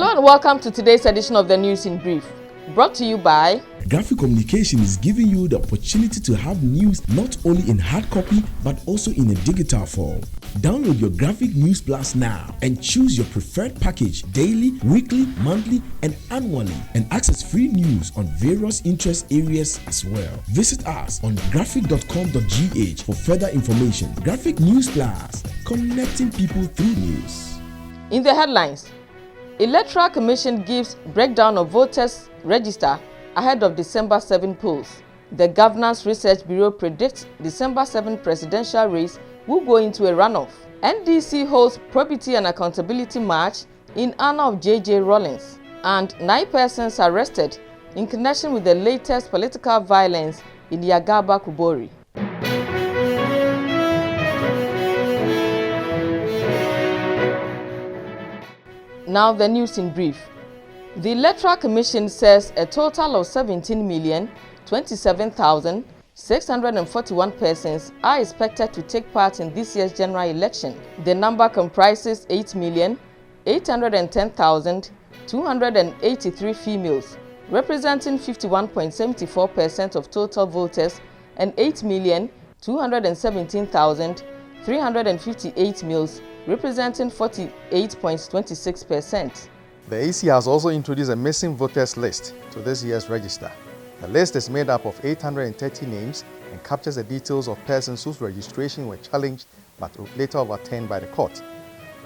Hello and welcome to today's edition of the News in Brief, brought to you by Graphic Communication is giving you the opportunity to have news not only in hard copy but also in a digital form. Download your Graphic News Plus now and choose your preferred package daily, weekly, monthly, and annually, and access free news on various interest areas as well. Visit us on graphic.com.gh for further information. Graphic News Plus, connecting people through news. In the headlines, Electoral Commission gives breakdown of voters register ahead of December 7 polls. The Governance Research Bureau predicts December 7 presidential race will go into a runoff. NDC holds Probity and Accountability March in honor of JJ Rawlings, and 9 persons arrested in connection with the latest political violence in Yagaba, Kubori. Now the news in brief. The Electoral Commission says a total of 17,027,641 persons are expected to take part in this year's general election. The number comprises 8,810,283 females, representing 51.74% of total voters, and 8,217,358 males, representing 48.26%. The AC has also introduced a missing voters list to this year's register. The list is made up of 830 names and captures the details of persons whose registration were challenged but later overturned by the court,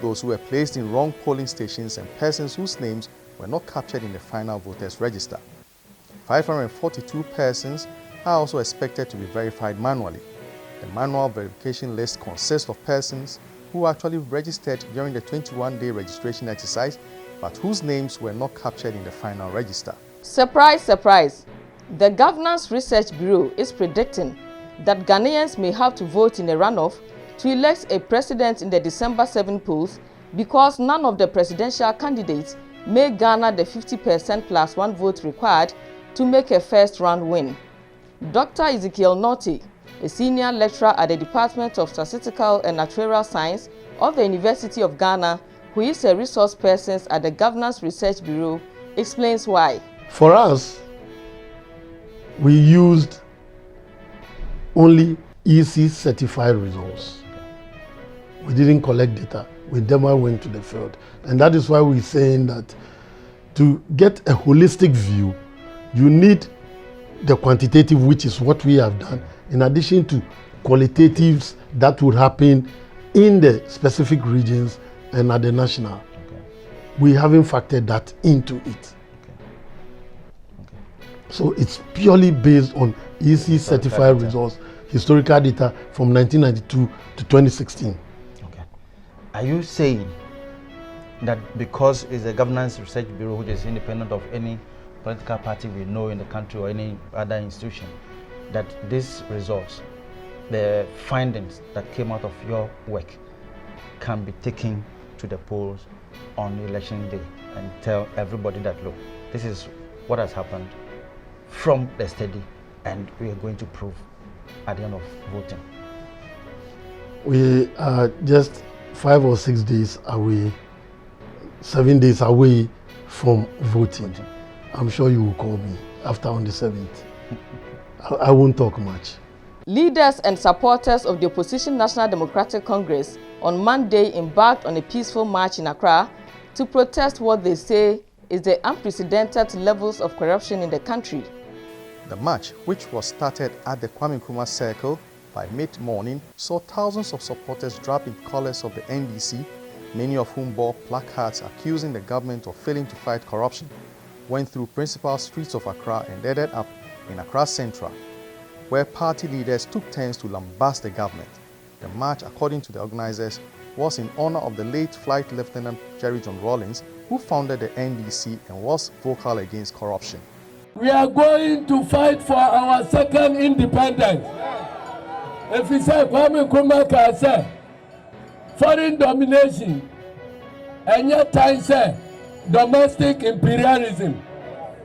those who were placed in wrong polling stations, and persons whose names were not captured in the final voters register. 542 persons are also expected to be verified manually. The manual verification list consists of persons who actually registered during the 21-day registration exercise, but whose names were not captured in the final register. Surprise, surprise! The Governance Research Bureau is predicting that Ghanaians may have to vote in a runoff to elect a president in the December 7 polls because none of the presidential candidates may garner the 50% plus 1 vote required to make a first-round win. Dr. Ezekiel Norte, a senior lecturer at the Department of Statistical and Actuarial Science of the University of Ghana, who is a resource person at the Governance Research Bureau, explains why. For us, we used only EC certified results. We didn't collect data. We never went to the field. And that is why we're saying that to get a holistic view, you need the quantitative, which is what we have done, in addition to qualitatives that would happen in the specific regions and at the national. Okay. We haven't factored that into it. Okay. Okay. So it's purely based on EC certified results, historical data from 1992 to 2016. Okay. Are you saying that because it's a Governance Research Bureau which is independent of any political party we know in the country or any other institution, that these results, the findings that came out of your work, can be taken to the polls on election day and tell everybody that, look, this is what has happened from the study and we are going to prove at the end of voting? We are just 5 or 6 days away, 7 days away from voting. I'm sure you will call me after on the 7th. I won't talk much. Leaders and supporters of the opposition National Democratic Congress on Monday embarked on a peaceful march in Accra to protest what they say is the unprecedented levels of corruption in the country. The march, which was started at the Kwame Nkrumah Circle by mid-morning, saw thousands of supporters draped in colors of the NDC, many of whom bore placards accusing the government of failing to fight corruption, went through principal streets of Accra and ended up in Accra Central, where party leaders took turns to lambast the government. The march, according to the organizers, was in honor of the late Flight Lieutenant JJ Rawlings, who founded the NDC and was vocal against corruption. We are going to fight for our second independence. If we say Kwame Nkrumah say foreign domination, and yet time say domestic imperialism.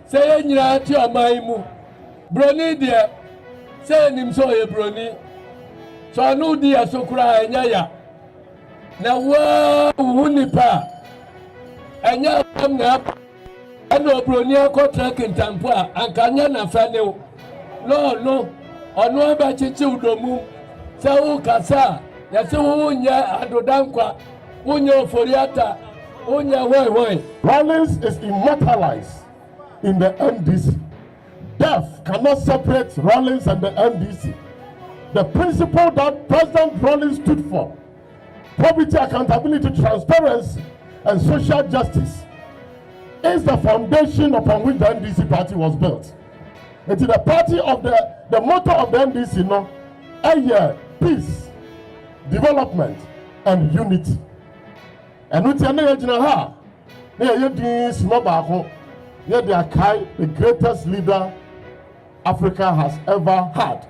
Say nyina ti omaimu. Broni dia say nim so ye broni. So anu dia so kura enya ya. Na wa hunipa enya amna ano bronia contract in Tampua and Kanya na Fanel. No, ono aba chichi udomu. Sa u kasa, ya se unya adodankwa, unya oforiata, unya woi. Rawlings is immortalized in the NDC. Death cannot separate Rawlings and the NDC. The principle that President Rawlings stood for, probity, accountability, transparency, and social justice, is the foundation upon which the NDC party was built. It is the party of the motto of the NDC, no, peace, development, and unity. And with your name, the greatest leader Africa has ever had.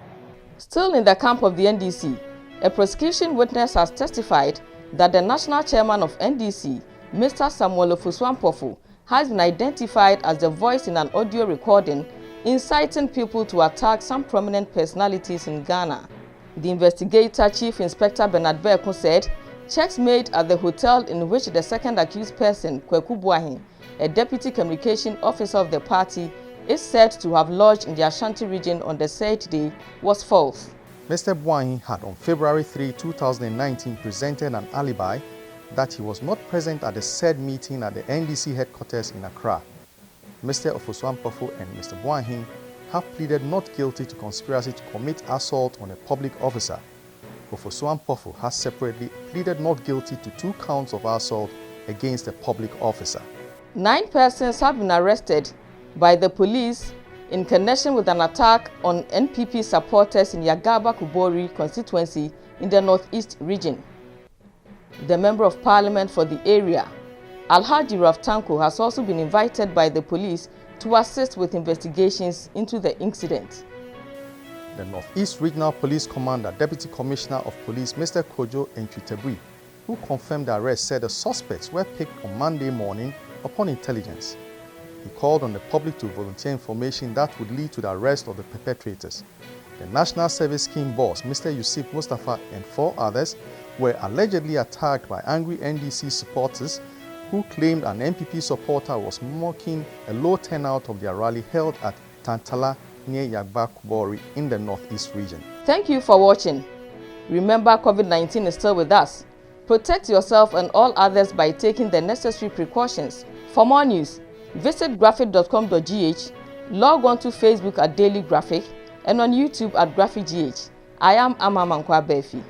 Still in the camp of the NDC, a prosecution witness has testified that the national chairman of NDC, Mr. Samuel Ofosu-Ampofo, has been identified as the voice in an audio recording inciting people to attack some prominent personalities in Ghana. The investigator, Chief Inspector Bernard Berko, said checks made at the hotel in which the second accused person, Kubori, a deputy communication officer of the party, is said to have lodged in the Ashanti region on the said day was false. Mr. Buahi had on February 3, 2019 presented an alibi that he was not present at the said meeting at the NDC headquarters in Accra. Mr. Ofosu-Ampofo and Mr. Buahi have pleaded not guilty to conspiracy to commit assault on a public officer. Ofosu-Ampofo has separately pleaded not guilty to 2 counts of assault against a public officer. 9 persons have been arrested by the police in connection with an attack on NPP supporters in Yagaba Kubori constituency in the northeast region. The Member of Parliament for the area, Alhaji Raftanko, has also been invited by the police to assist with investigations into the incident. The Northeast Regional Police Commander, Deputy Commissioner of Police, Mr. Kojo Entwitebri, who confirmed the arrest, said the suspects were picked on Monday morning upon intelligence. He called on the public to volunteer information that would lead to the arrest of the perpetrators. The National Service Scheme boss, Mr. Yusuf Mustafa, and 4 others were allegedly attacked by angry NDC supporters who claimed an NPP supporter was mocking a low turnout of their rally held at Tantala near Yagaba Kubori in the northeast region. Thank you for watching. Remember, COVID-19 is still with us. Protect yourself and all others by taking the necessary precautions. For more news, visit graphic.com.gh, log on to Facebook at Daily Graphic, and on YouTube at GraphicGH. I am Ama Mankwa Befi.